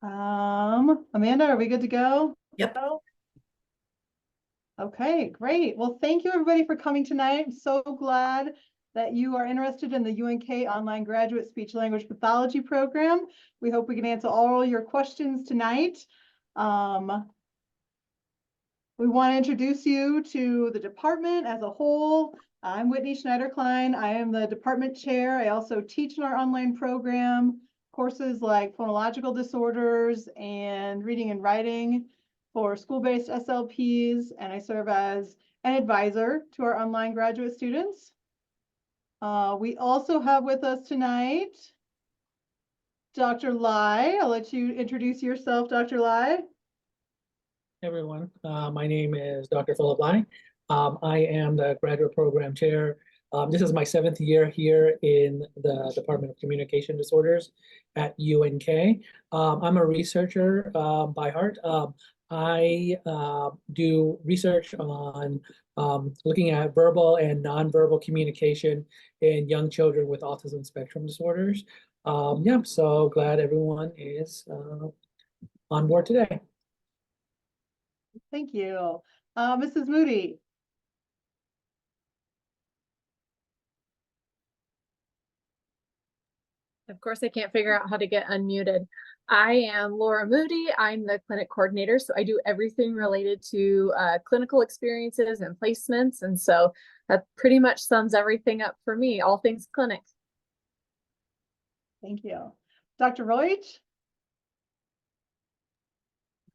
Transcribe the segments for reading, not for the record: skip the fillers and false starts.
Amanda, are we good to go? Yep. Okay, great. Well, thank you everybody for coming tonight. I'm so glad that you are interested in the UNK online graduate speech language pathology program. We hope we can answer all your questions tonight. We want to introduce you to the department as a whole. I'm Whitney Schneider-Klein. I am the department chair. I also teach in our online program courses like phonological disorders and reading and writing for school-based SLPs, and I serve as an advisor to our online graduate students. We also have with us tonight Dr. Lai. I'll let you introduce yourself, Dr. Lai. Everyone, my name is Dr. Philip Lai. I am the graduate program chair. This is my 7th year here in the Department of Communication Disorders at UNK. I'm a researcher by heart. I do research on looking at verbal and nonverbal communication in young children with autism spectrum disorders. Yeah, so glad everyone is on board today. Thank you. Mrs. Moody. Of course, I can't figure out how to get unmuted. I am Laura Moody. I'm the clinic coordinator, so I do everything related to clinical experiences and placements. And so that pretty much sums everything up for me, all things clinic. Thank you. Dr. Reut.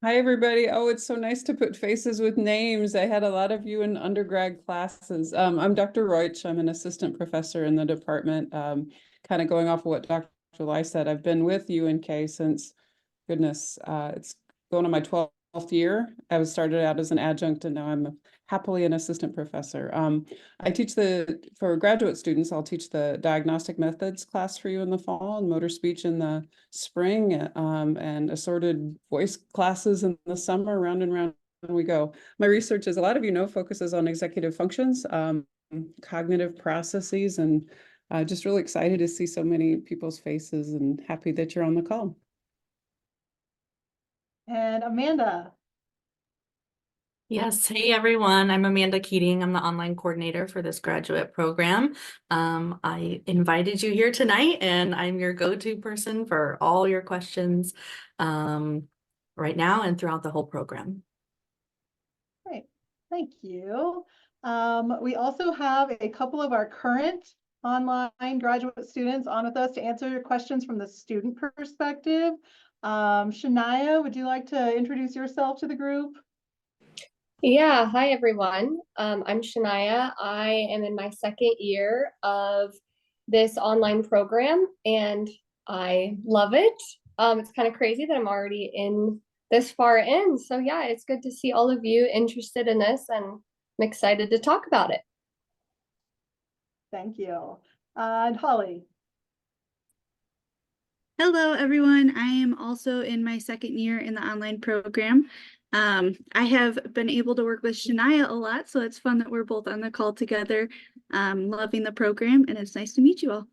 Hi, everybody. Oh, it's so nice to put faces with names. I had a lot of you in undergrad classes. I'm Dr. Reutsch. I'm an assistant professor in the department. Kind of going off of what Dr. Lai said, I've been with UNK since, goodness, it's going on my 12th year. I was started out as an adjunct and now I'm happily an assistant professor. I teach for graduate students, I'll teach the diagnostic methods class for you in the fall and motor speech in the spring, and assorted voice classes in the summer. Round and round we go. My research, as a lot of you know, focuses on executive functions, cognitive processes, and just really excited to see so many people's faces and happy that you're on the call. And Amanda. Yes. Hey, everyone. I'm Amanda Keating. I'm the online coordinator for this graduate program. I invited you here tonight, and I'm your go-to person for all your questions right now and throughout the whole program. Great. Thank you. We also have a couple of our current online graduate students on with us to answer your questions from the student perspective. Shania, would you like to introduce yourself to the group? Yeah, hi everyone. I'm Shania. I am in my 2nd year of this online program and I love it. It's kind of crazy that I'm already in this far in. So yeah, it's good to see all of you interested in this and I'm excited to talk about it. Thank you. And Holly. Hello, everyone. I am also in my 2nd year in the online program. I have been able to work with Shania a lot, so it's fun that we're both on the call together. Loving the program, and it's nice to meet you all.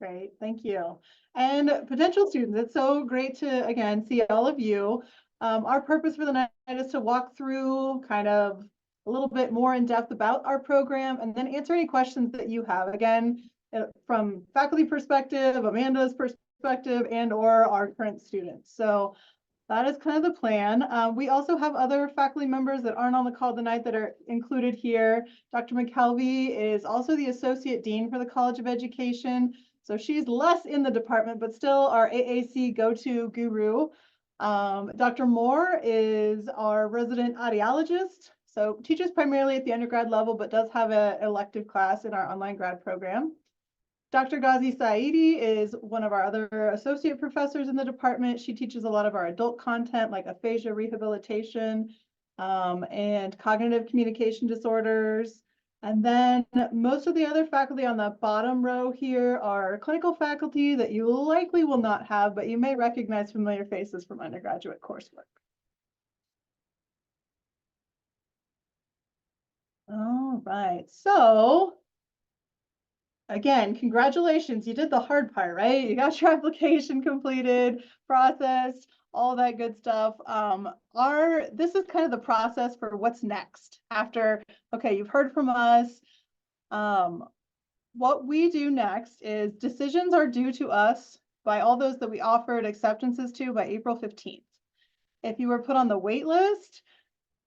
Great, thank you. And potential students, it's so great to, again, see all of you. Our purpose for the night is to walk through kind of a little bit more in depth about our program and then answer any questions that you have. Again, from faculty perspective, Amanda's perspective, and or our current students. So that is kind of the plan. We also have other faculty members that aren't on the call tonight that are included here. Dr. McKelvey is also the Associate Dean for the College of Education. So she's less in the department, but still our AAC go-to guru. Dr. Moore is our resident audiologist. So teaches primarily at the undergrad level, but does have an elective class in our online grad program. Dr. Ghazi Saidi is one of our other associate professors in the department. She teaches a lot of our adult content like aphasia rehabilitation and cognitive communication disorders. And then most of the other faculty on the bottom row here are clinical faculty that you likely will not have, but you may recognize familiar faces from undergraduate coursework. All right, so again, congratulations, you did the hard part, right? You got your application completed, processed, all that good stuff. This is kind of the process for what's next after, okay, you've heard from us. What we do next is decisions are due to us by all those that we offered acceptances to by April 15th. If you were put on the wait list,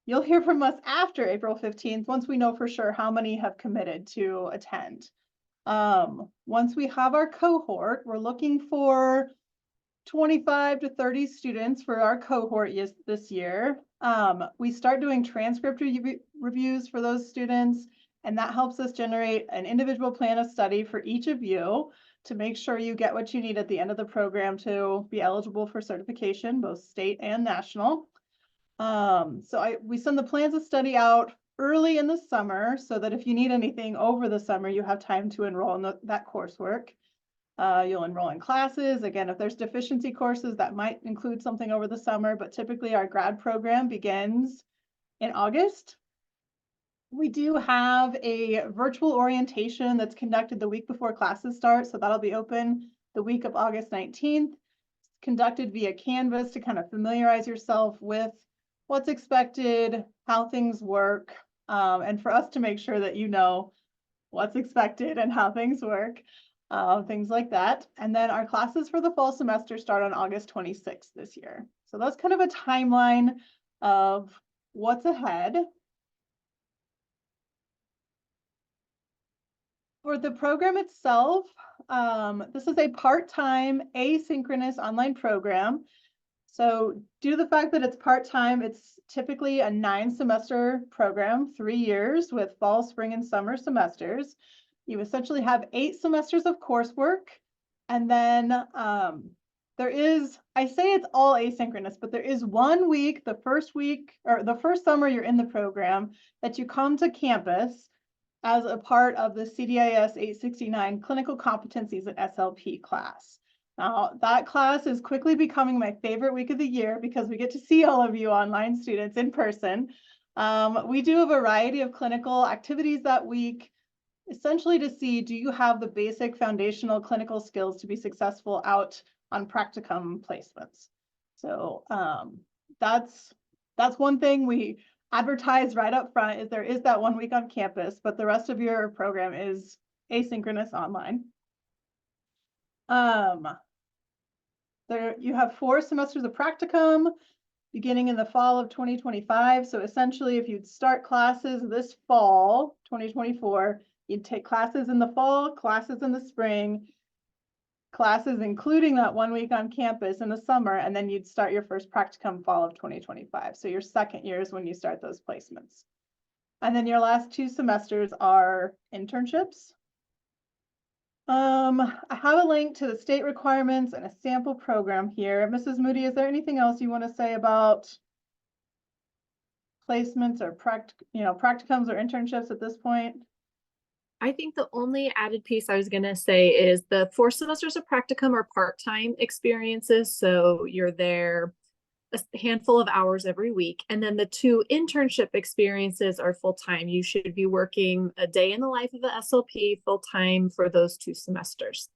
you'll hear from us after April 15th, once we know for sure how many have committed to attend. Once we have our cohort, we're looking for 25 to 30 students for our cohort this year. We start doing transcript reviews for those students, and that helps us generate an individual plan of study for each of you to make sure you get what you need at the end of the program to be eligible for certification, both state and national. We send the plans of study out early in the summer so that if you need anything over the summer, you have time to enroll in that coursework. You'll enroll in classes. Again, if there's deficiency courses, that might include something over the summer, but typically our grad program begins in August. We do have a virtual orientation that's conducted the week before classes start, so that'll be open the week of August 19th. It's conducted via Canvas to kind of familiarize yourself with what's expected, how things work, and for us to make sure that you know what's expected and how things work, things like that. And then our classes for the fall semester start on August 26th this year. So that's kind of a timeline of what's ahead. For the program itself, this is a part-time asynchronous online program. So due to the fact that it's part-time, it's typically a 9-semester program, 3 years with fall, spring, and summer semesters. You essentially have 8 semesters of coursework. And then there is, I say it's all asynchronous, but there is 1 week, the first summer you're in the program, that you come to campus as a part of the CDIS 869 Clinical Competencies at SLP class. Now, that class is quickly becoming my favorite week of the year because we get to see all of you online students in person. We do a variety of clinical activities that week, essentially to see, do you have the basic foundational clinical skills to be successful out on practicum placements? So that's one thing we advertise right up front, is there is that 1 week on campus, but the rest of your program is asynchronous online. There you have 4 semesters of practicum beginning in the fall of 2025. So essentially, if you'd start classes this fall, 2024, you'd take classes in the fall, classes in the spring, classes including that 1 week on campus in the summer, and then you'd start your first practicum fall of 2025. So your second year is when you start those placements. And then your last 2 semesters are internships. I have a link to the state requirements and a sample program here. Mrs. Moody, is there anything else you want to say about placements or practicums or internships at this point? I think the only added piece I was going to say is the 4 semesters of practicum are part-time experiences. So you're there a handful of hours every week. And then the 2 internship experiences are full-time. You should be working a day in the life of the SLP full-time for those 2 semesters.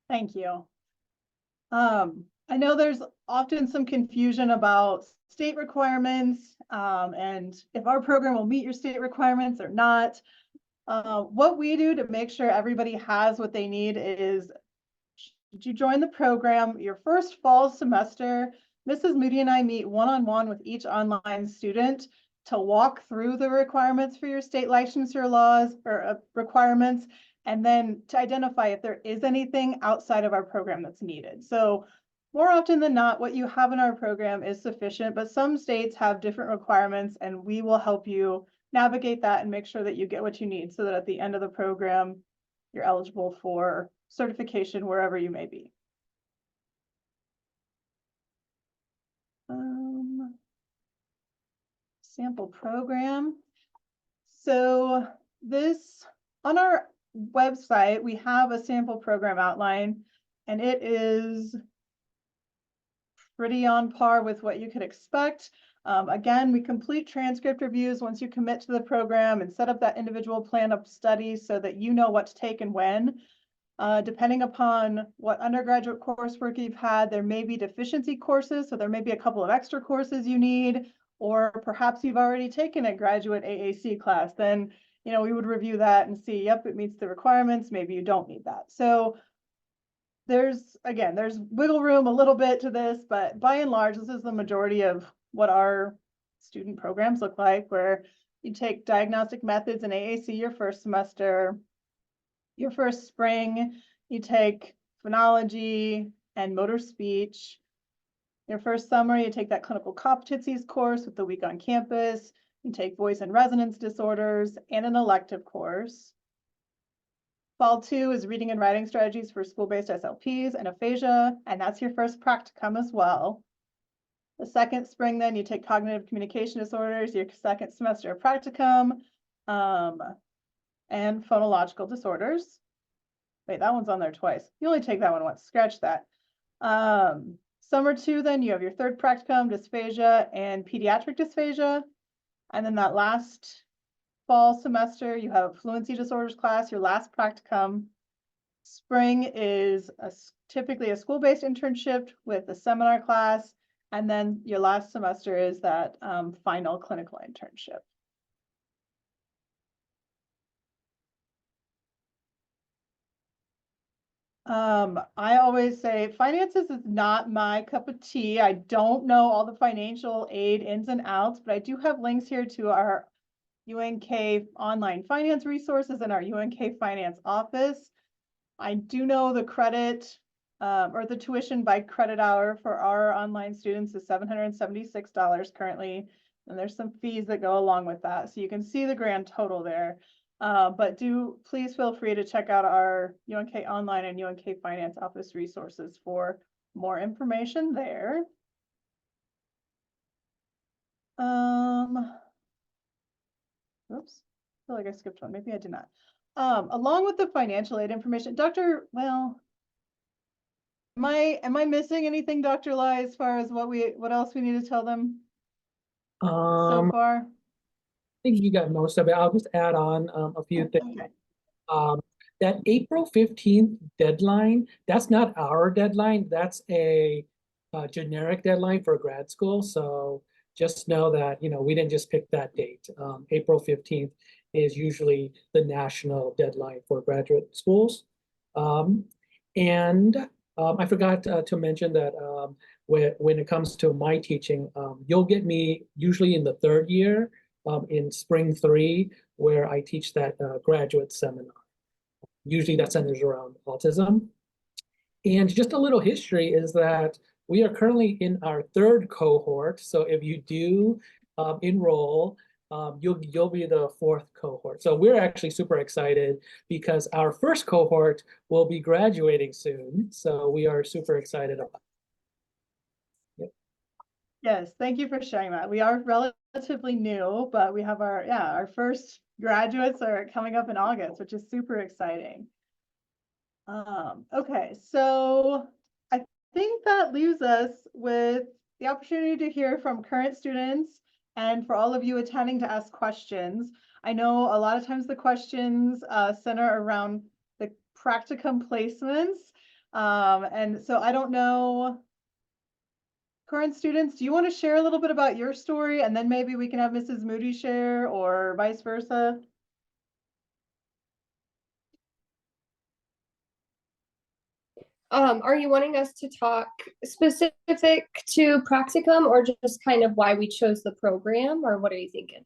Thank you. I know there's often some confusion about state requirements and if our program will meet your state requirements or not. What we do to make sure everybody has what they need is, should you join the program, your first fall semester, Mrs. Moody and I meet one-on-one with each online student to walk through the requirements for your state licensure laws or requirements, and then to identify if there is anything outside of our program that's needed. So more often than not, what you have in our program is sufficient, but some states have different requirements, and we will help you navigate that and make sure that you get what you need so that at the end of the program, you're eligible for certification wherever you may be. Sample program. So this, on our website, we have a sample program outline, and it is pretty on par with what you could expect. Again, we complete transcript reviews once you commit to the program and set up that individual plan of studies so that you know what to take and when. Depending upon what undergraduate coursework you've had, there may be deficiency courses, so there may be a couple of extra courses you need, or perhaps you've already taken a graduate AAC class. Then, you know, we would review that and see, yep, it meets the requirements, maybe you don't need that. So there's wiggle room a little bit to this, but by and large, this is the majority of what our student programs look like, where you take diagnostic methods in AAC your first semester. Your first spring, you take phonology and motor speech. Your first summer, you take that clinical competencies course with the week on campus. You take voice and resonance disorders and an elective course. Fall 2 is reading and writing strategies for school-based SLPs and aphasia, and that's your first practicum as well. The second spring, then you take cognitive communication disorders, your second semester of practicum. And phonological disorders. Wait, that one's on there twice. You only take that one once, scratch that. Summer 2, then you have your third practicum, dysphagia and pediatric dysphagia. And then that last fall semester, you have fluency disorders class, your last practicum. Spring is typically a school-based internship with a seminar class. And then your last semester is that final clinical internship. I always say finances is not my cup of tea. I don't know all the financial aid ins and outs, but I do have links here to our UNK online finance resources and our UNK finance office. I do know the credit or the tuition by credit hour for our online students is $776 currently. And there's some fees that go along with that. So you can see the grand total there. But please feel free to check out our UNK online and UNK finance office resources for more information there. Oops, I feel like I skipped one. Maybe I did not. Along with the financial aid information, well, am I missing anything, Dr. Lai, as far as what else we need to tell them so far? I think you got most of it. I'll just add on a few things. Okay. That April 15th deadline, that's not our deadline. That's a generic deadline for grad school. So just know that, you know, we didn't just pick that date. April 15th is usually the national deadline for graduate schools. And I forgot to mention that when it comes to my teaching, you'll get me usually in the third year in spring 3, where I teach that graduate seminar. Usually that centers around autism. And just a little history is that we are currently in our 3rd cohort. So if you do enroll, you'll be the 4th cohort. So we're actually super excited because our 1st cohort will be graduating soon. So we are super excited about it. Yep. Yes, thank you for sharing that. We are relatively new, but we have our first graduates are coming up in August, which is super exciting. Okay, so I think that leaves us with the opportunity to hear from current students and for all of you attending to ask questions. I know a lot of times the questions center around the practicum placements. And so I don't know, current students, do you want to share a little bit about your story, and then maybe we can have Mrs. Moody share, or vice versa? Are you wanting us to talk specific to practicum or just kind of why we chose the program, or what are you thinking?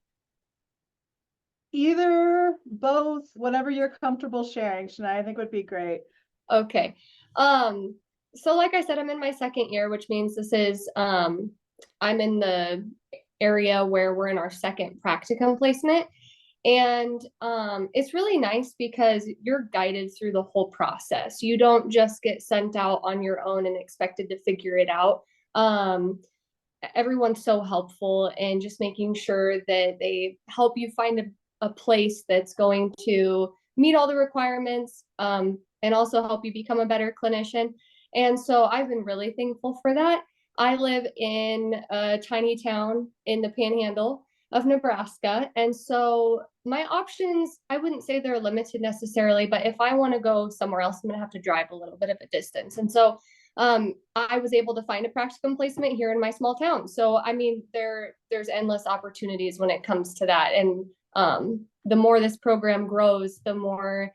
Either, both, whatever you're comfortable sharing, Shania, I think would be great. Okay. So like I said, I'm in my 2nd year, which means this is, I'm in the area where we're in our 2nd practicum placement. And it's really nice because you're guided through the whole process. You don't just get sent out on your own and expected to figure it out. Everyone's so helpful and just making sure that they help you find a place that's going to meet all the requirements and also help you become a better clinician. And so I've been really thankful for that. I live in a tiny town in the panhandle of Nebraska. And so my options, I wouldn't say they're limited necessarily, but if I want to go somewhere else, I'm going to have to drive a little bit of a distance. And so I was able to find a practicum placement here in my small town. So, I mean, there's endless opportunities when it comes to that. And the more this program grows, the more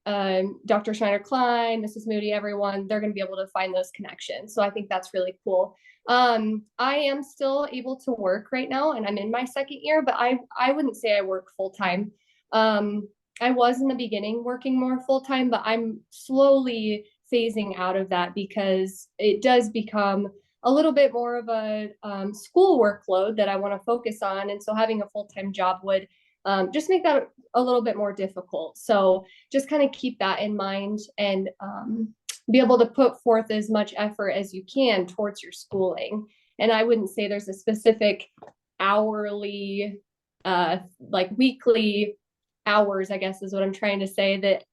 Dr. Schneider-Klein, Mrs. Moody, everyone, they're going to be able to find those connections. So I think that's really cool. I am still able to work right now, and I'm in my second year, but I wouldn't say I work full time. I was in the beginning working more full time, but I'm slowly phasing out of that because it does become a little bit more of a school workload that I want to focus on. And so having a full-time job would just make that a little bit more difficult. So just kind of keep that in mind and be able to put forth as much effort as you can towards your schooling. And I wouldn't say there's a specific hourly, like weekly hours, I guess is what I'm trying to say, that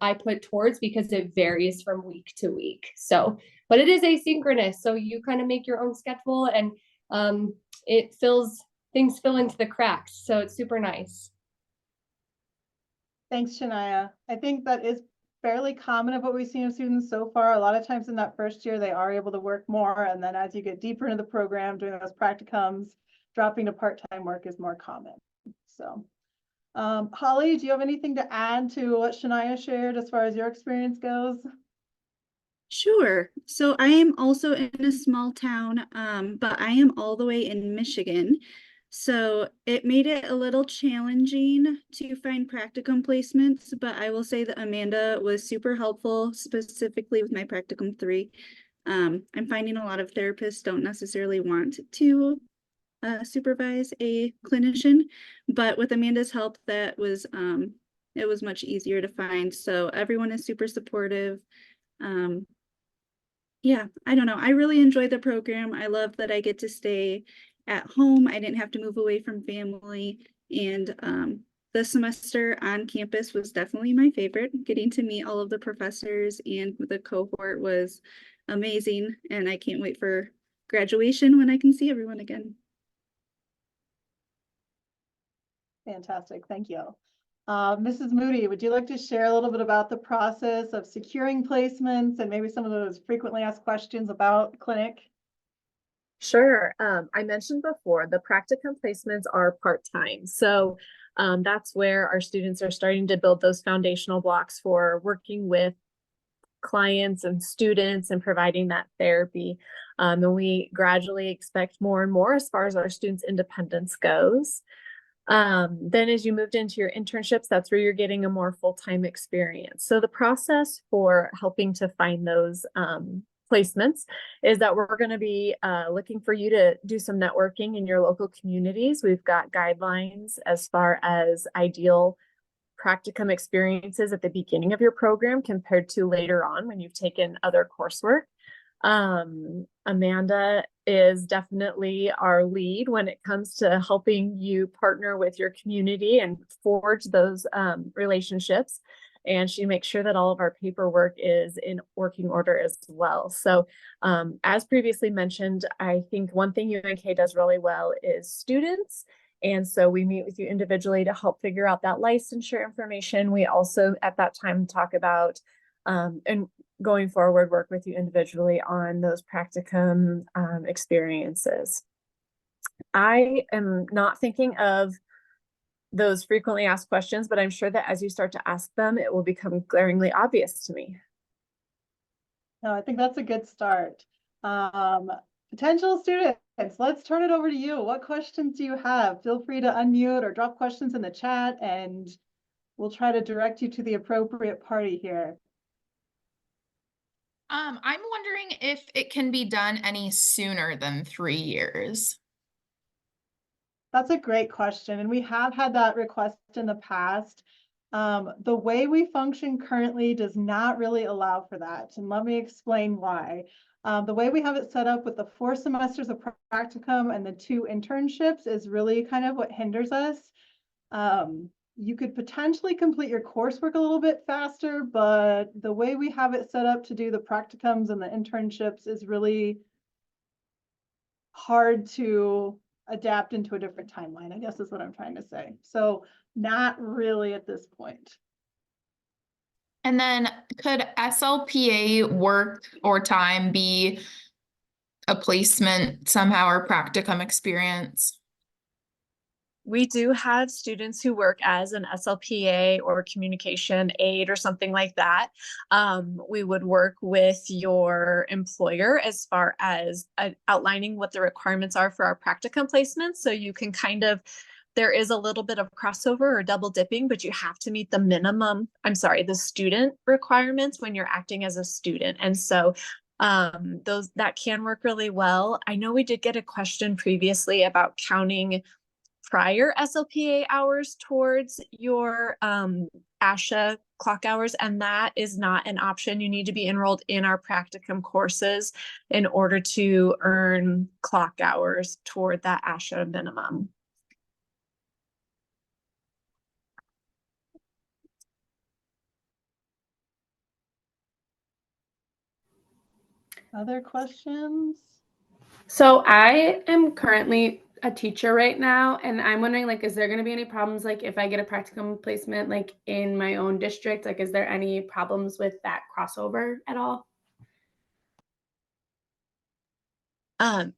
I put towards, because it varies from week to week. So, but it is asynchronous. So you kind of make your own schedule, and things fill into the cracks. So it's super nice. Thanks, Shania. I think that is fairly common of what we've seen of students so far. A lot of times in that first year, they are able to work more. And then as you get deeper into the program, doing those practicums, dropping to part-time work is more common. So Holly, do you have anything to add to what Shania shared as far as your experience goes? Sure. So I am also in a small town, but I am all the way in Michigan. So it made it a little challenging to find practicum placements, but I will say that Amanda was super helpful, specifically with my practicum 3. I'm finding a lot of therapists don't necessarily want to supervise a clinician, but with Amanda's help, that was it was much easier to find. So everyone is super supportive. Yeah, I don't know. I really enjoy the program. I love that I get to stay at home. I didn't have to move away from family. And the semester on campus was definitely my favorite. Getting to meet all of the professors and the cohort was amazing. And I can't wait for graduation when I can see everyone again. Fantastic, thank you. Mrs. Moody, would you like to share a little bit about the process of securing placements and maybe some of those frequently asked questions about clinic? Sure. I mentioned before, the practicum placements are part-time. So that's where our students are starting to build those foundational blocks for working with clients and students and providing that therapy. And we gradually expect more and more as far as our students' independence goes. Then as you moved into your internships, that's where you're getting a more full-time experience. So the process for helping to find those placements is that we're going to be looking for you to do some networking in your local communities. We've got guidelines as far as ideal practicum experiences at the beginning of your program compared to later on when you've taken other coursework. Amanda is definitely our lead when it comes to helping you partner with your community and forge those relationships. And she makes sure that all of our paperwork is in working order as well. So as previously mentioned, I think one thing UNK does really well is students. And so we meet with you individually to help figure out that licensure information. We also at that time talk about and going forward work with you individually on those practicum experiences. I am not thinking of those frequently asked questions, but I'm sure that as you start to ask them, it will become glaringly obvious to me. No, I think that's a good start. Potential students, let's turn it over to you. What questions do you have? Feel free to unmute or drop questions in the chat, and we'll try to direct you to the appropriate party here. I'm wondering if it can be done any sooner than 3 years. That's a great question, and we have had that request in the past. The way we function currently does not really allow for that, and let me explain why. The way we have it set up with the 4 semesters of practicum and the 2 internships is really kind of what hinders us. You could potentially complete your coursework a little bit faster, but the way we have it set up to do the practicums and the internships is really hard to adapt into a different timeline, I guess is what I'm trying to say. So not really at this point. And then could SLPA work or time be a placement somehow or practicum experience? We do have students who work as an SLPA or communication aide or something like that. We would work with your employer as far as outlining what the requirements are for our practicum placements. So you can kind of, there is a little bit of crossover or double dipping, but you have to meet the minimum, the student requirements when you're acting as a student. And so those that can work really well. I know we did get a question previously about counting prior SLPA hours towards your ASHA clock hours, and that is not an option. You need to be enrolled in our practicum courses in order to earn clock hours toward that ASHA minimum. Other questions? So I am currently a teacher right now, and I'm wondering, like, is there going to be any problems, like, if I get a practicum placement, like, in my own district? Like, is there any problems with that crossover at all?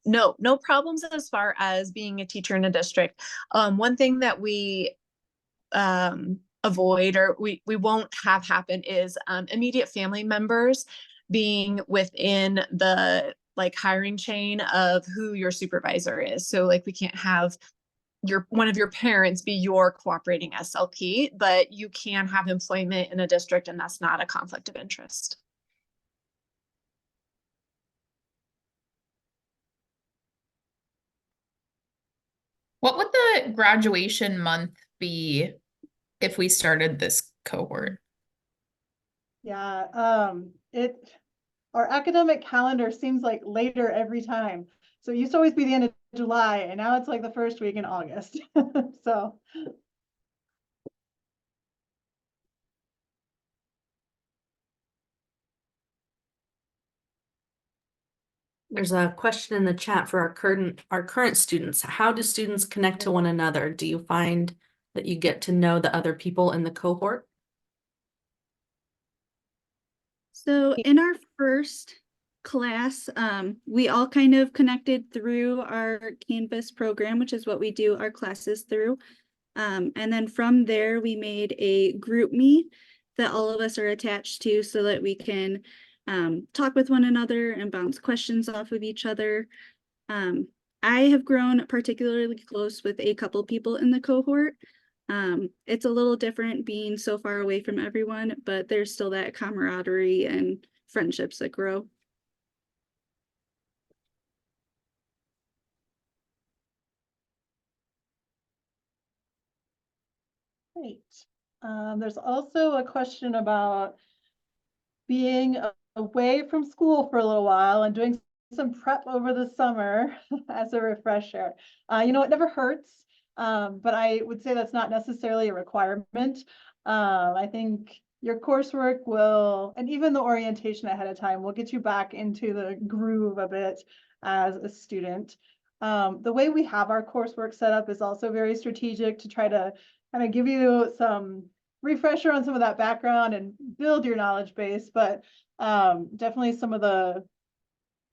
No problems as far as being a teacher in a district. One thing that we avoid or we won't have happen is immediate family members being within the like hiring chain of who your supervisor is. So like we can't have one of your parents be your cooperating SLP, but you can have employment in a district and that's not a conflict of interest. What would the graduation month be if we started this cohort? Yeah, our academic calendar seems like later every time. So it used to always be the end of July, and now it's like the first week in August. So There's a question in the chat for our current students. How do students connect to one another? Do you find that you get to know the other people in the cohort? So in our first class, we all kind of connected through our Canvas program, which is what we do our classes through. And then from there, we made a group meet that all of us are attached to so that we can talk with one another and bounce questions off of each other. I have grown particularly close with a couple people in the cohort. It's a little different being so far away from everyone, but there's still that camaraderie and friendships that grow. great. There's also a question about being away from school for a little while and doing some prep over the summer as a refresher. It never hurts, but I would say that's not necessarily a requirement. I think your coursework will, and even the orientation ahead of time will get you back into the groove a bit as a student. The way we have our coursework set up is also very strategic to try to kind of give you some refresher on some of that background and build your knowledge base, but definitely some of the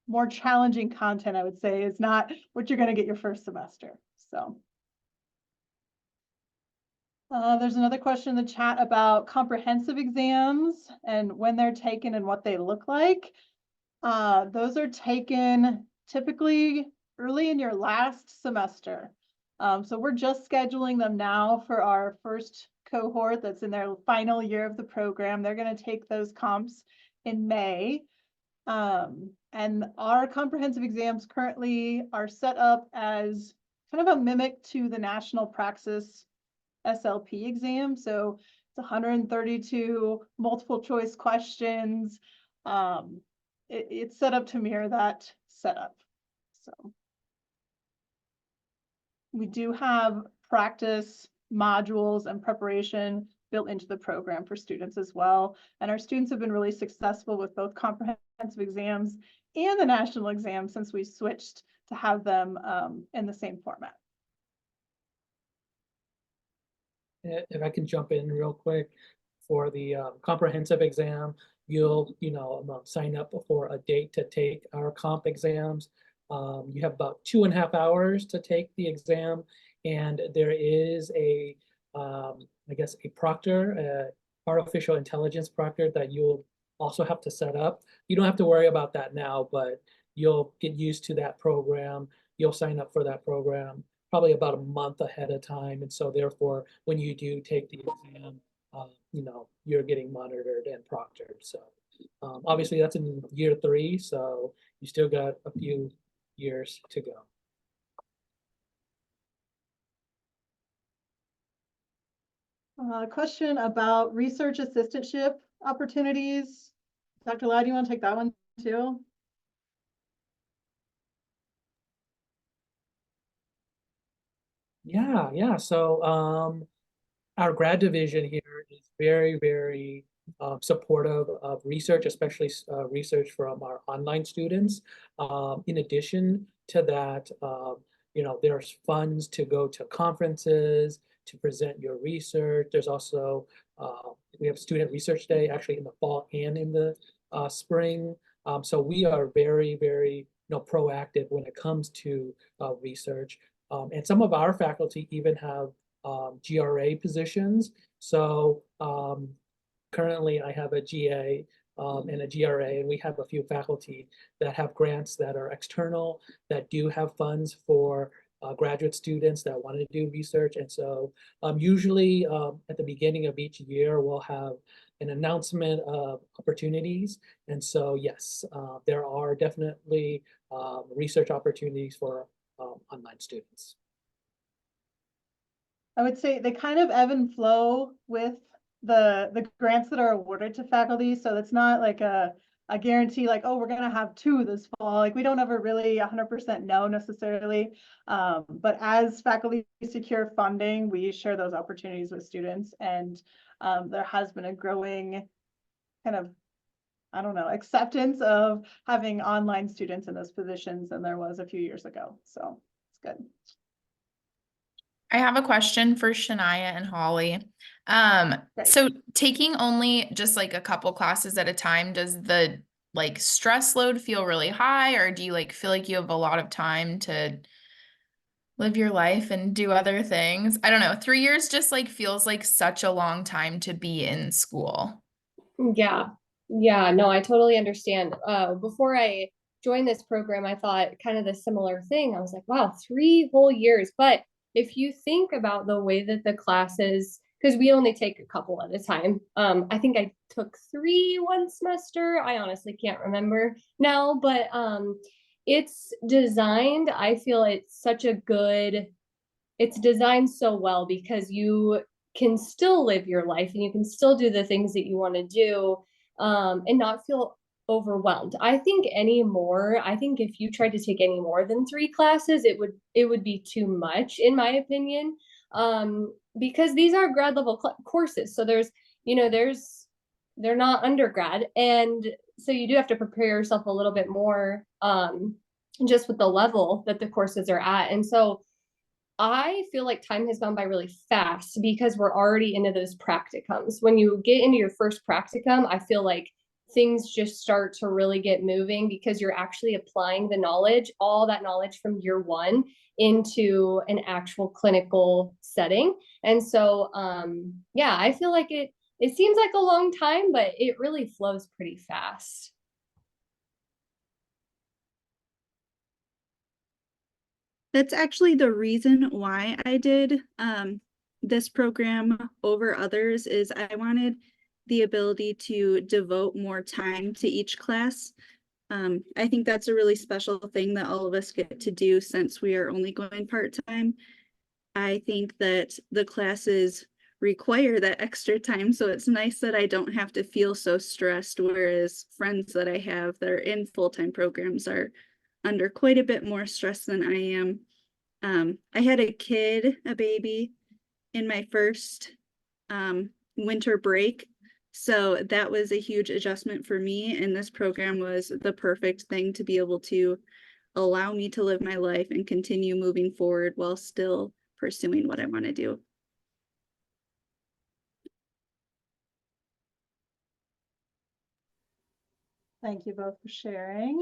more challenging content, I would say, is not what you're going to get your first semester. So there's another question in the chat about comprehensive exams and when they're taken and what they look like. Those are taken typically early in your last semester. So we're just scheduling them now for our first cohort that's in their final year of the program. They're going to take those comps in May. And our comprehensive exams currently are set up as kind of a mimic to the National Praxis SLP exam. So it's 132 multiple choice questions. It's set up to mirror that setup. So we do have practice modules and preparation built into the program for students as well. And our students have been really successful with both comprehensive exams and the national exam since we switched to have them in the same format. If I can jump in real quick, for the comprehensive exam, you'll sign up for a date to take our comp exams. You have about 2.5 hours to take the exam, and there is a I guess a proctor, artificial intelligence proctor that you'll also have to set up. You don't have to worry about that now, but you'll get used to that program. You'll sign up for that program probably about a month ahead of time. And so therefore, when you do take the exam, you're getting monitored and proctored. So obviously that's in year 3, so you still got a few years to go. Question about research assistantship opportunities. Dr. Lau, do you want to take that one too? Yeah. So our grad division here is very, very supportive of research, especially research from our online students. In addition to that, there's funds to go to conferences, to present your research. There's also, we have Student Research Day actually in the fall and in the spring. So we are very, very proactive when it comes to research. And some of our faculty even have GRA positions. So currently I have a GA and a GRA, and we have a few faculty that have grants that are external, that do have funds for graduate students that want to do research. And so usually at the beginning of each year, we'll have an announcement of opportunities. And so yes, there are definitely research opportunities for online students. I would say they kind of ebb and flow with the grants that are awarded to faculty. So it's not like a guarantee like, oh, we're going to have 2 this fall. Like we don't ever really 100% know necessarily. But as faculty secure funding, we share those opportunities with students. And there has been a growing kind of, I don't know, acceptance of having online students in those positions than there was a few years ago. So it's good. I have a question for Shania and Holly. So taking only just like a couple classes at a time, does the like stress load feel really high, or do you like feel like you have a lot of time to live your life and do other things? I don't know. 3 years just like feels like such a long time to be in school. Yeah. No, I totally understand. Before I joined this program, I thought kind of the similar thing. I was like, wow, 3 whole years. But if you think about the way that the classes, because we only take a couple at a time. I think I took 3 one semester. I honestly can't remember now, but it's designed, I feel it's designed so well because you can still live your life and you can still do the things that you want to do and not feel overwhelmed. I think if you tried to take any more than 3 classes, it would be too much, in my opinion, because these are grad level courses. So they're not undergrad. And so you do have to prepare yourself a little bit more just with the level that the courses are at. And so I feel like time has gone by really fast because we're already into those practicums. When you get into your first practicum, I feel like things just start to really get moving because you're actually applying the knowledge, all that knowledge from year 1 into an actual clinical setting. And so, I feel like it seems like a long time, but it really flows pretty fast. That's actually the reason why I did this program over others is I wanted the ability to devote more time to each class. I think that's a really special thing that all of us get to do since we are only going part-time. I think that the classes require that extra time, so it's nice that I don't have to feel so stressed, whereas friends that I have that are in full-time programs are under quite a bit more stress than I am. I had a baby in my first winter break. So that was a huge adjustment for me. And this program was the perfect thing to be able to allow me to live my life and continue moving forward while still pursuing what I want to do. Thank you both for sharing.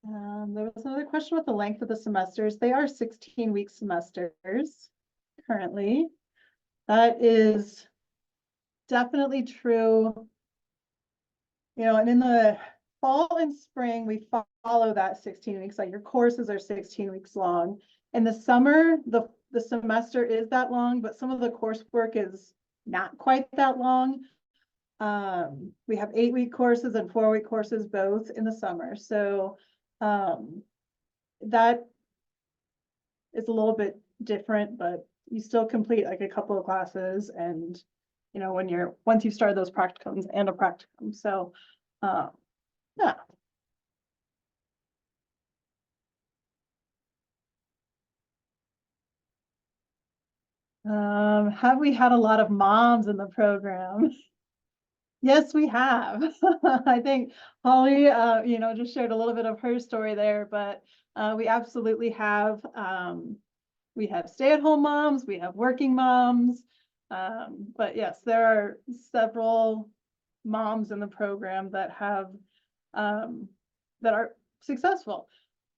There was another question about the length of the semesters. They are 16-week semesters currently. That is definitely true. You know, and in the fall and spring, we follow that 16 weeks, like your courses are 16 weeks long. In the summer, the semester is that long, but some of the coursework is not quite that long. We have 8-week courses and 4-week courses both in the summer. So that is a little bit different, but you still complete like a couple of classes, and you know, once you start those practicums and a practicum. So yeah. Have we had a lot of moms in the program? Yes, we have. I think Holly, you know, just shared a little bit of her story there, but we absolutely have. We have stay-at-home moms, we have working moms, but yes, there are several moms in the program that have that are successful.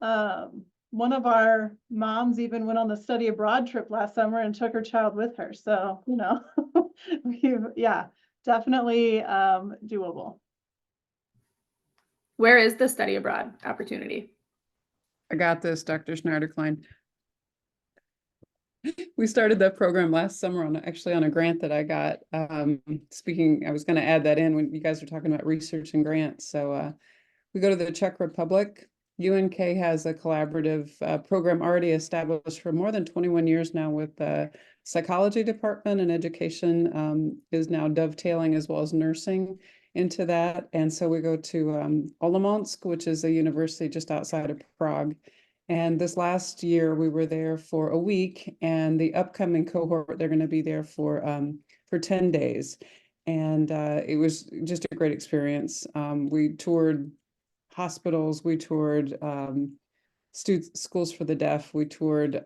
One of our moms even went on the study abroad trip last summer and took her child with her. So, you know, yeah, definitely doable. Where is the study abroad opportunity? I got this, Dr. Schneider-Klein. We started that program last summer actually on a grant that I got. Speaking, I was going to add that in when you guys are talking about research and grants. So we go to the Czech Republic. UNK has a collaborative program already established for more than 21 years now with the psychology department, and education is now dovetailing as well as nursing into that. And so we go to Olomouc, which is a university just outside of Prague. And this last year we were there for a week, and the upcoming cohort, they're going to be there for 10 days. And it was just a great experience. We toured hospitals, we toured schools for the deaf, we toured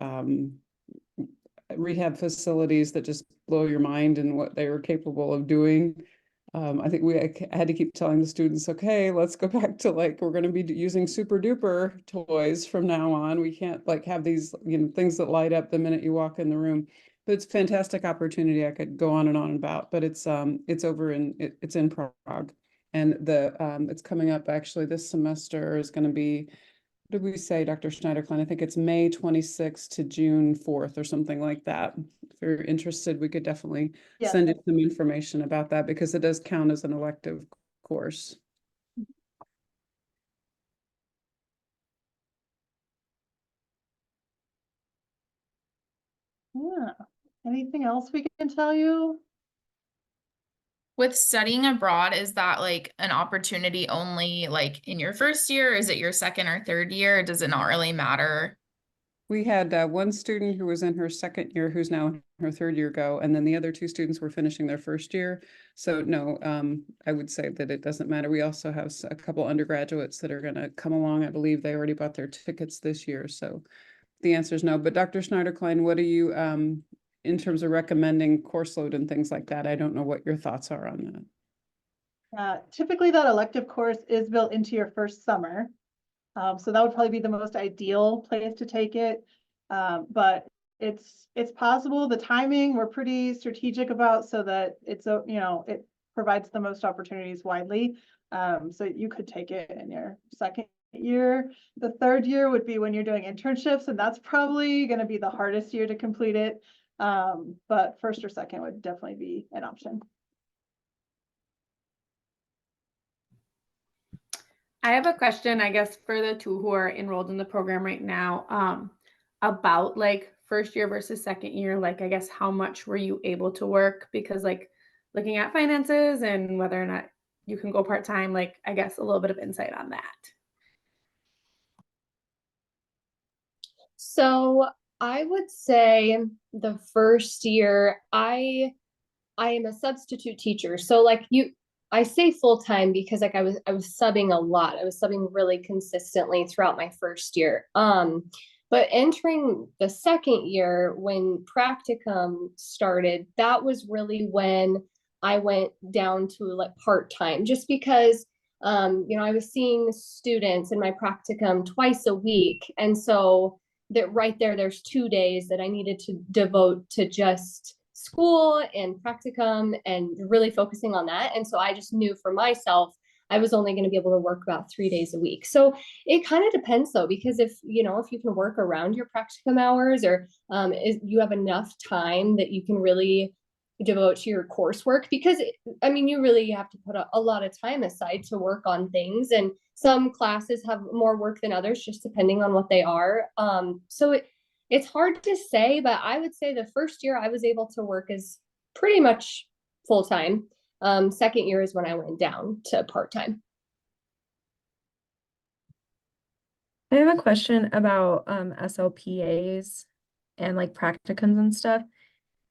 rehab facilities that just blow your mind and what they were capable of doing. I think I had to keep telling the students, okay, let's go back to like, we're going to be using super duper toys from now on. We can't like have these, you know, things that light up the minute you walk in the room. But it's a fantastic opportunity. I could go on and on about, but it's over it's in Prague. And it's coming up actually this semester is going to be, what did we say, Dr. Schneider-Klein? I think it's May 26th to June 4th or something like that. If you're interested, we could definitely send you some information about that, because it does count as an elective course. Yeah. Anything else we can tell you? With studying abroad, is that like an opportunity only like in your first year? Is it your second or third year? Does it not really matter? We had one student who was in her second year who's now in her third year go, and then the other 2 students were finishing their first year. So no, I would say that it doesn't matter. We also have a couple undergraduates that are going to come along. I believe they already bought their tickets this year. So the answer is no. But Dr. Schneider-Klein, what do you, in terms of recommending course load and things like that? I don't know what your thoughts are on that. Typically that elective course is built into your first summer. So that would probably be the most ideal place to take it. But it's possible. The timing we're pretty strategic about so that it's, you know, it provides the most opportunities widely. So you could take it in your second year. The third year would be when you're doing internships, and that's probably going to be the hardest year to complete it. But first or second would definitely be an option. I have a question, I guess, for the 2 who are enrolled in the program right now, about like first year versus second year. Like, I guess, how much were you able to work? Because like looking at finances and whether or not you can go part-time, like, I guess a little bit of insight on that. So I would say the first year, I am a substitute teacher. So like I say full-time because like I was subbing a lot. I was subbing really consistently throughout my first year. But entering the second year when practicum started, that was really when I went down to like part-time, just because I was seeing students in my practicum twice a week. And so that right there's 2 days that I needed to devote to just school and practicum and really focusing on that. And so I just knew for myself, I was only going to be able to work about 3 days a week. So it kind of depends though, because if you can work around your practicum hours, or you have enough time that you can really devote to your coursework, because you really have to put a lot of time aside to work on things, and some classes have more work than others, just depending on what they are. So it's hard to say, but I would say the first year I was able to work as pretty much full time. Second year is when I went down to part time. I have a question about SLPAs and like practicums and stuff.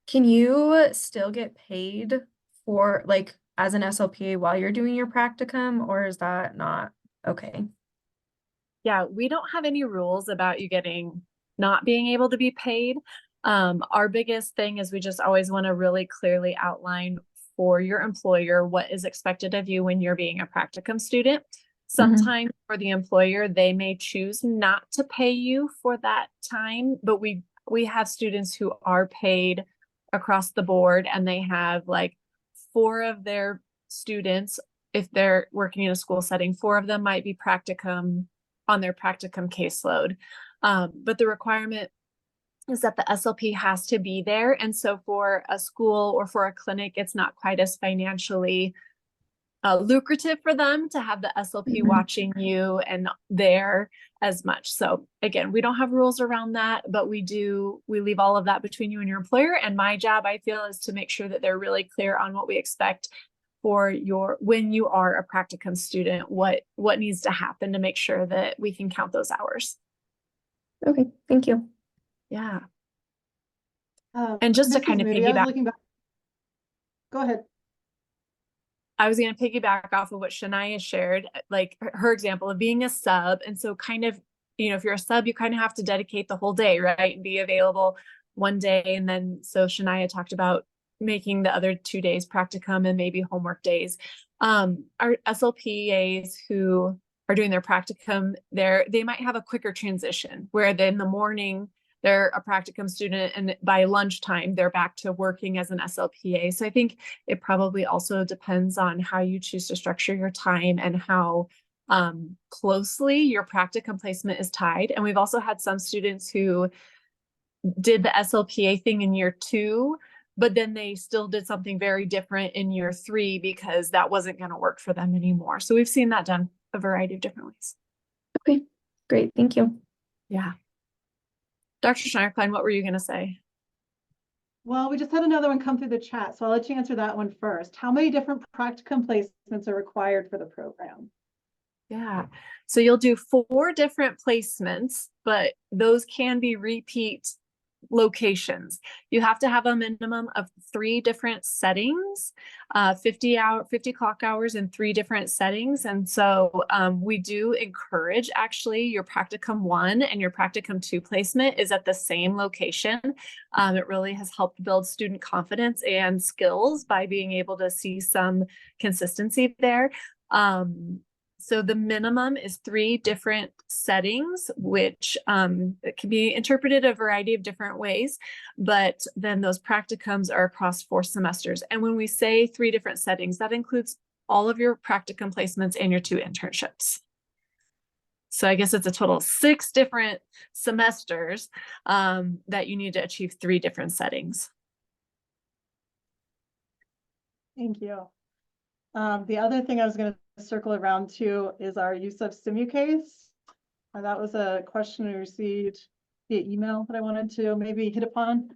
Can you still get paid for like as an SLPA while you're doing your practicum, or is that not okay? Yeah, we don't have any rules about you not being able to be paid. Our biggest thing is we just always want to really clearly outline for your employer what is expected of you when you're being a practicum student. Sometimes for the employer, they may choose not to pay you for that time, but we have students who are paid across the board, and they have like 4 of their students, if they're working in a school setting, 4 of them might be practicum on their practicum caseload. But the requirement is that the SLP has to be there. And so for a school or for a clinic, it's not quite as financially lucrative for them to have the SLP watching you and there as much. So again, we don't have rules around that, but we leave all of that between you and your employer. And my job, I feel, is to make sure that they're really clear on what we expect for when you are a practicum student, what needs to happen to make sure that we can count those hours. Okay, thank you. Yeah. And just to Mrs. kind of Moody, I was piggyback, looking back. Go ahead. I was going to piggyback off of what Shania shared, like her example of being a sub. And so kind of, if you're a sub, you kind of have to dedicate the whole day, right? And be available one day. And then, so Shania talked about making the other 2 days practicum and maybe homework days. Our SLPAs who are doing their practicum, they might have a quicker transition where then in the morning, they're a practicum student, and by lunchtime, they're back to working as an SLPA. So I think it probably also depends on how you choose to structure your time and how closely your practicum placement is tied. And we've also had some students who did the SLPA thing in year 2, but then they still did something very different in year 3 because that wasn't going to work for them anymore. So we've seen that done a variety of different ways. Okay, great. Thank you. Yeah. Dr. Schneiderklein, what were you going to say? Well, we just had another one come through the chat, so I'll let you answer that one first. How many different practicum placements are required for the program? Yeah, so you'll do 4 different placements, but those can be repeat locations. You have to have a minimum of 3 different settings, 50 clock hours in 3 different settings. And so we do encourage actually your practicum 1 and your practicum 2 placement is at the same location. It really has helped build student confidence and skills by being able to see some consistency there. So the minimum is 3 different settings, which it can be interpreted a variety of different ways, but then those practicums are across 4 semesters. And when we say 3 different settings, that includes all of your practicum placements and your 2 internships. So I guess it's a total of 6 different semesters that you need to achieve 3 different settings. Thank you. The other thing I was going to circle around to is our use of SimuCase. That was a question we received via email that I wanted to maybe hit upon.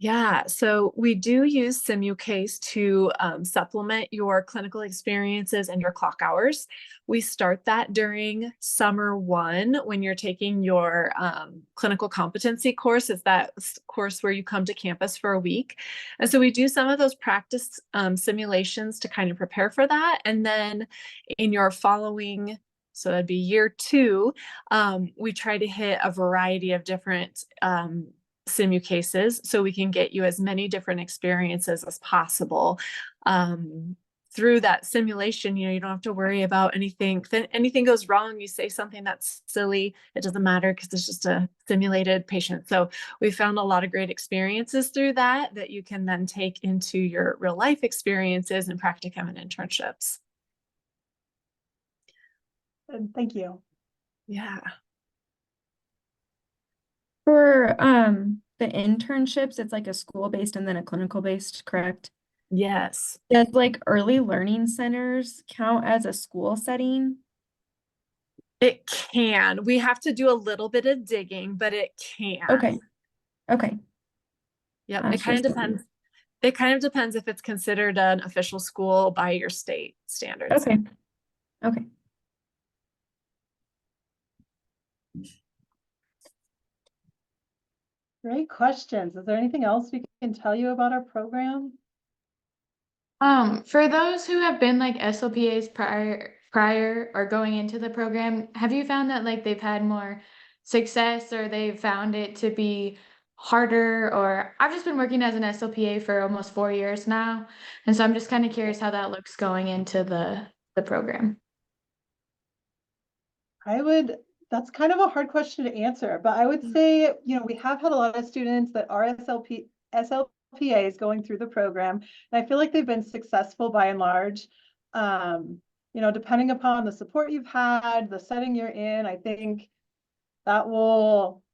Yeah, so we do use SimuCase to supplement your clinical experiences and your clock hours. We start that during summer 1 when you're taking your clinical competency course. It's that course where you come to campus for a week. And so we do some of those practice simulations to kind of prepare for that. And then in your following, so that'd be year 2, we try to hit a variety of different SimuCases so we can get you as many different experiences as possible. Through that simulation, you don't have to worry about anything. If anything goes wrong, you say something that's silly, it doesn't matter because it's just a simulated patient. So we found a lot of great experiences through that you can then take into your real life experiences and practicum and internships. Thank you. Yeah. For the internships, it's like a school-based and then a clinical-based, correct? Yes. Does like early learning centers count as a school setting? It can. We have to do a little bit of digging, but it can. Okay. Okay. Yep. That's It kind of just- depends. It kind of depends if it's considered an official school by your state standards. Okay. Okay. Great questions. Is there anything else we can tell you about our program? For those who have been like SLPAs prior or going into the program, have you found that like they've had more success or they've found it to be harder? Or I've just been working as an SLPA for almost 4 years now, and so I'm just kind of curious how that looks going into the program. That's kind of a hard question to answer, but I would say, we have had a lot of students that are SLPAs going through the program, and I feel like they've been successful by and large. Depending upon the support you've had, the setting you're in, I think that will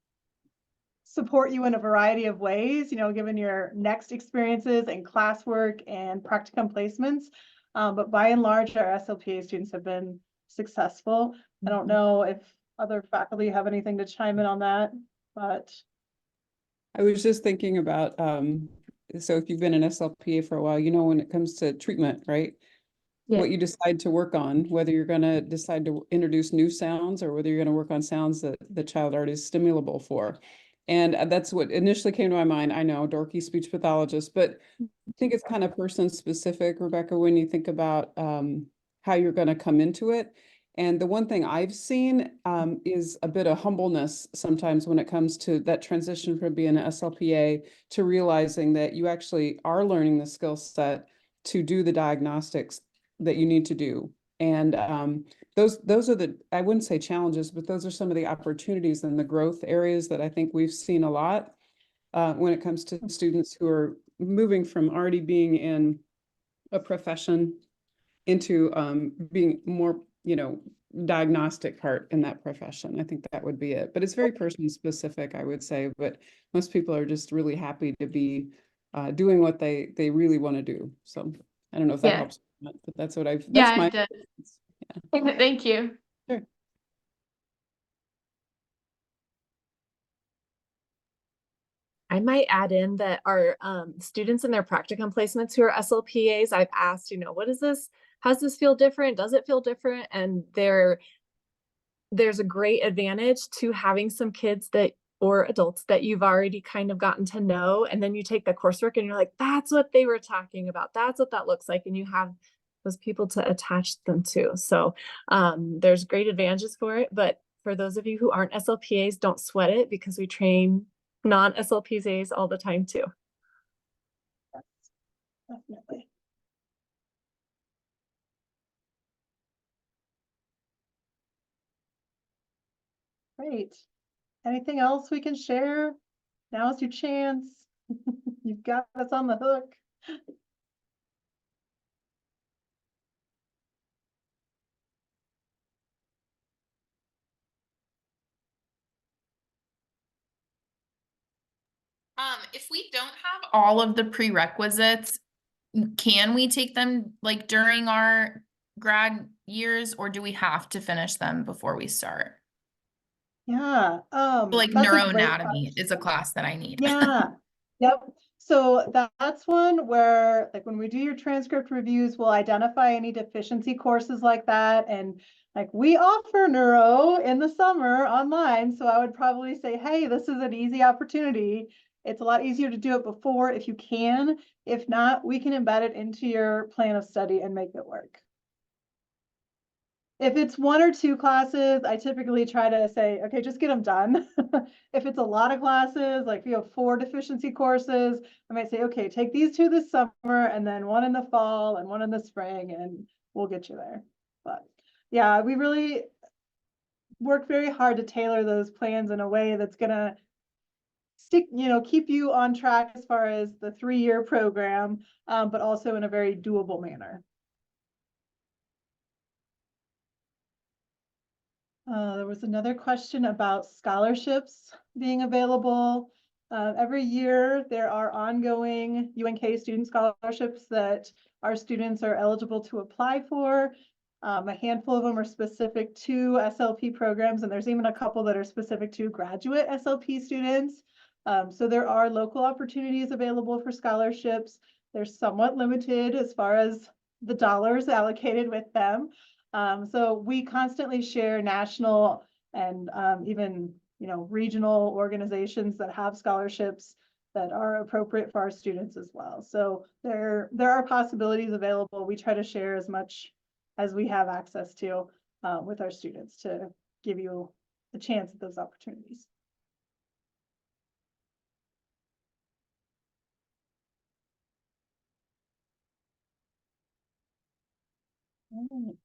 support you in a variety of ways, given your next experiences and classwork and practicum placements. But by and large, our SLPA students have been successful. I don't know if other faculty have anything to chime in on that, but. I was just thinking about, so if you've been an SLPA for a while, when it comes to treatment, right? Yeah. What you decide to work on, whether you're going to decide to introduce new sounds or whether you're going to work on sounds that the child already is stimulable for. And that's what initially came to my mind. I know, dorky speech pathologist, but I think it's kind of person specific, Rebecca, when you think about how you're going to come into it. And the one thing I've seen is a bit of humbleness sometimes when it comes to that transition from being an SLPA to realizing that you actually are learning the skill set to do the diagnostics that you need to do. And those are the, I wouldn't say challenges, but those are some of the opportunities and the growth areas that I think we've seen a lot when it comes to students who are moving from already being in a profession into being more, diagnostic part in that profession. I think that would be it. But it's very person specific, I would say. But most people are just really happy to be doing what they really want to do. So I don't know if that helps, but that's what I've, that's my. It does. Yeah. Thank you. Sure. I might add in that our students in their practicum placements who are SLPAs, I've asked, what is this? How does this feel different? Does it feel different? And there's a great advantage to having some kids or adults that you've already kind of gotten to know. And then you take the coursework and you're like, that's what they were talking about. That's what that looks like. And you have those people to attach them to. So there's great advantages for it. But for those of you who aren't SLPAs, don't sweat it because we train non-SLPAs all the time too. Yes, definitely. Great. Anything else we can share? Now's your chance. You've got us on the hook. If we don't have all of the prerequisites, can we take them like during our grad years, or do we have to finish them before we start? Yeah. Like That's a great neuroanatomy question. is a class that I need. Yeah. Yep. So that's one where, like, when we do your transcript reviews, we'll identify any deficiency courses like that. And like, we offer neuro in the summer online. So I would probably say, hey, this is an easy opportunity. It's a lot easier to do it before if you can. If not, we can embed it into your plan of study and make it work. If it's 1 or 2 classes, I typically try to say, okay, just get them done. If it's a lot of classes, like if you have 4 deficiency courses, I might say, okay, take these 2 this summer and then 1 in the fall and 1 in the spring, and we'll get you there. But yeah, we really work very hard to tailor those plans in a way that's gonna stick, keep you on track as far as the 3-year program, but also in a very doable manner. There was another question about scholarships being available. Every year there are ongoing UNK student scholarships that our students are eligible to apply for. A handful of them are specific to SLP programs, and there's even a couple that are specific to graduate SLP students. So there are local opportunities available for scholarships. They're somewhat limited as far as the dollars allocated with them. So we constantly share national and even regional organizations that have scholarships that are appropriate for our students as well. So there are possibilities available. We try to share as much as we have access to with our students to give you a chance at those opportunities. All right.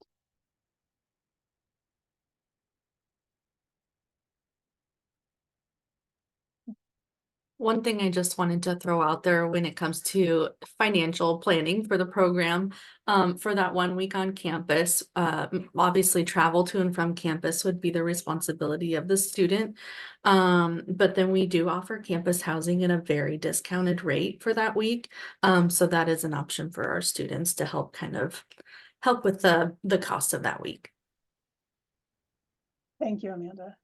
One thing I just wanted to throw out there when it comes to financial planning for the program, for that 1 week on campus, obviously travel to and from campus would be the responsibility of the student. But then we do offer campus housing at a very discounted rate for that week. So that is an option for our students to help help with the cost of that week. Thank you, Amanda.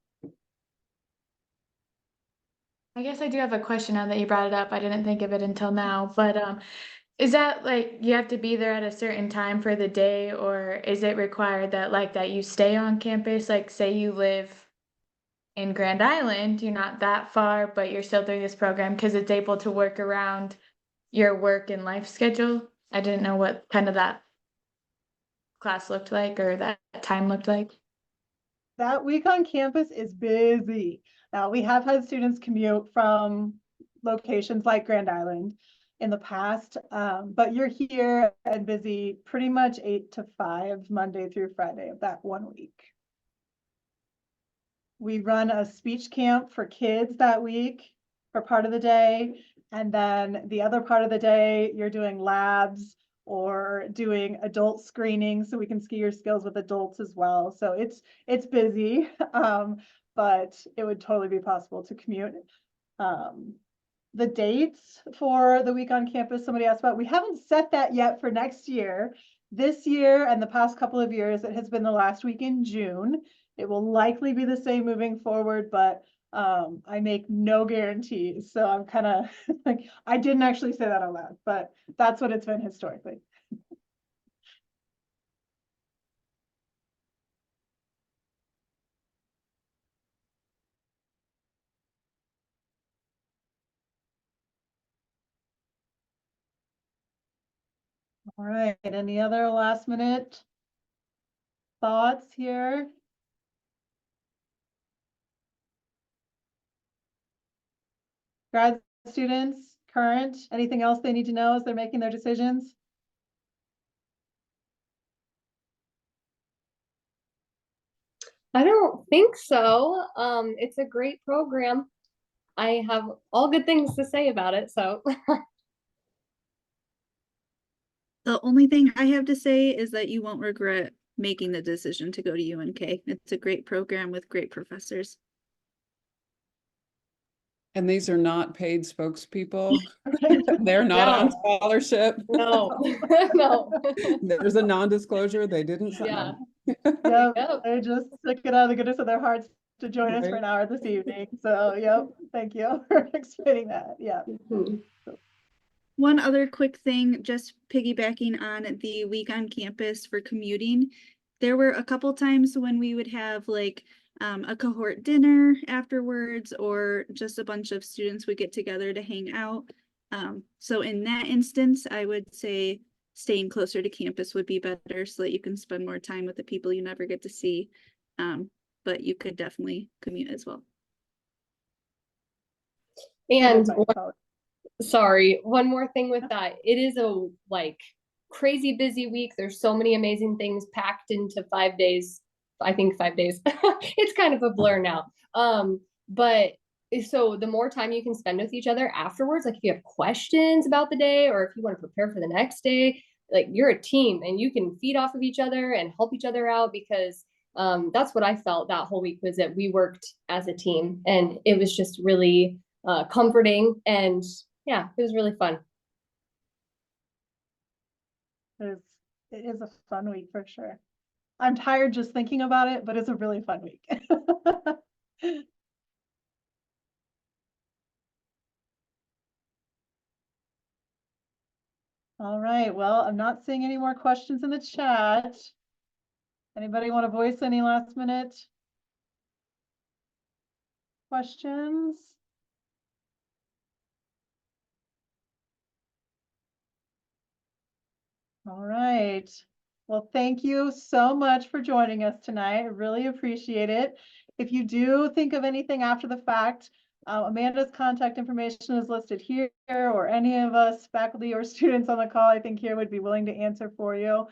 I guess I do have a question now that you brought it up. I didn't think of it until now, but is that like you have to be there at a certain time for the day, or is it required that you stay on campus? Like, say you live in Grand Island, you're not that far, but you're still doing this program because it's able to work around your work and life schedule. I didn't know what kind of that class looked like or that time looked like. That week on campus is busy. Now, we have had students commute from locations like Grand Island in the past, but you're here and busy pretty much 8 to 5, Monday through Friday of that 1 week. We run a speech camp for kids that week for part of the day. And then the other part of the day, you're doing labs or doing adult screening so we can ski your skills with adults as well. So it's busy, but it would totally be possible to commute. The dates for the week on campus, somebody asked about, we haven't set that yet for next year. This year and the past couple of years, it has been the last week in June. It will likely be the same moving forward, but I make no guarantees. So I'm kind of like, I didn't actually say that out loud, but that's what it's been historically. All right, any other last minute thoughts here? Grad students, current, anything else they need to know as they're making their decisions? I don't think so. It's a great program. I have all good things to say about it, so. The only thing I have to say is that you won't regret making the decision to go to UNK. It's a great program with great professors. And these are not paid spokespeople. They're not on scholarship. No, no. There's a non-disclosure. They didn't sign. Yeah. Yep, Yep. they just took it out of the goodness of their hearts to join us for Right. an hour this evening. So, yep, thank you for explaining that. Yeah. Mhm. One other quick thing, just piggybacking on the week on campus for commuting. There were a couple times when we would have like a cohort dinner afterwards, or just a bunch of students would get together to hang out. So in that instance, I would say staying closer to campus would be better so that you can spend more time with the people you never get to see. But you could definitely commute as well. And sorry, one more thing with that. It is a like crazy busy week. There's so many amazing things packed into 5 days. I think 5 days. It's kind of a blur now. But so the more time you can spend with each other afterwards, like if you have questions about the day or if you want to prepare for the next day, like you're a team and you can feed off of each other and help each other out, because that's what I felt that whole week, was that we worked as a team, and it was just really comforting, and yeah, it was really fun. It is a fun week for sure. I'm tired just thinking about it, but it's a really fun week. All right, well, I'm not seeing any more questions in the chat. Anybody want to voice any last minute questions? All right. Well, thank you so much for joining us tonight. I really appreciate it. If you do think of anything after the fact, Amanda's contact information is listed here, or any of us faculty or students on the call, I think here, would be willing to answer for you.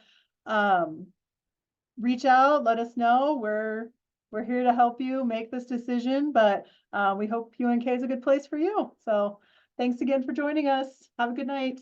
Reach out, let us know. We're here to help you make this decision, but we hope UNK is a good place for you. So thanks again for joining us. Have a good night.